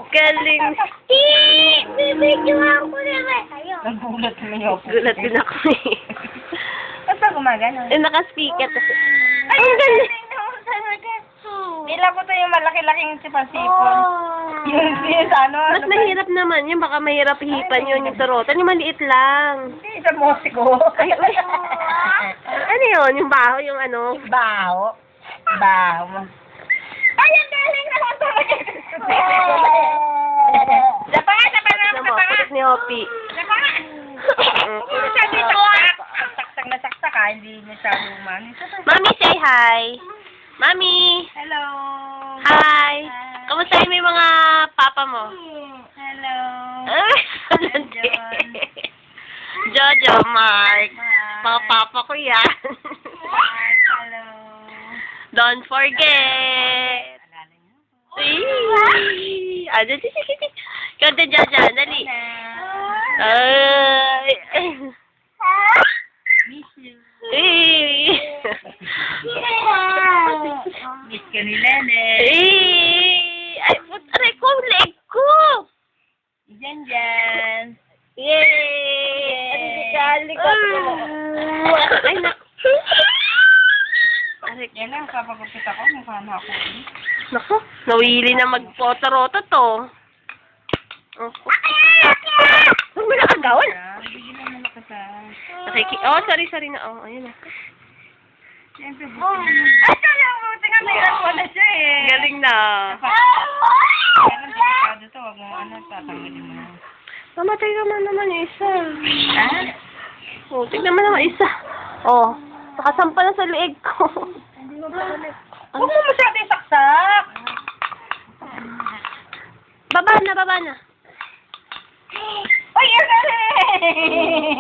Galing. Bibidyoan ko naman. Ayun. Nagulat naman yung Gulat din ako eh. Ba't ba gumagano? Eh, naka-speaker. Ang galing. Nila ko to yung malaki-laking sipasipon. Yung sa ano? Mas mahirap naman yun. Baka mahirap hipan yun yung sarotan. Yung maliit lang. Hindi, sa musiko. Ay, uy. Ano yun? Yung baho, yung ano? Baho. Baho. Ay, ang galing naman talaga. Dapa nga, dapa nga, Ano mo, dapa nga. putik ni Hopi. Dapa nga. Hindi sabi saksak. Saksak na saksak ha, hindi masyadong man. Mami, say hi. Mami. Hello. Hi. Kamusta yung may mga papa mo? Hello. Ay, Jojo, Mark. Mga papa ko yan. Hello. Don't forget. Ay, ano, kanta Jojo, dali. Ay. Miss you. Ay. Miss ka ni Nene. Ay, putare ko, ang leg ko. Diyan, diyan. Yay! Ay, nak. Arik. Yan lang, kapagupit ako, mukha na ako. Naku, nawili na mag-photo-roto to. Huwag mo nakagawan. Bigyan naman ako sa... Oh, sorry na. Oh, ayun na. Siyempre, buti naman. Ay, kaya ko, tingnan na yun mo na siya eh. Galing na. Kaya delikado to, wag mo tatanggalin mo na. Mamatay naman yung isa. Ha? Oh, tignan mo naman isa. Oh, nakasampa na sa leeg ko. Huwag mo masyado yung saksak. Baba na. Ay, ang galing!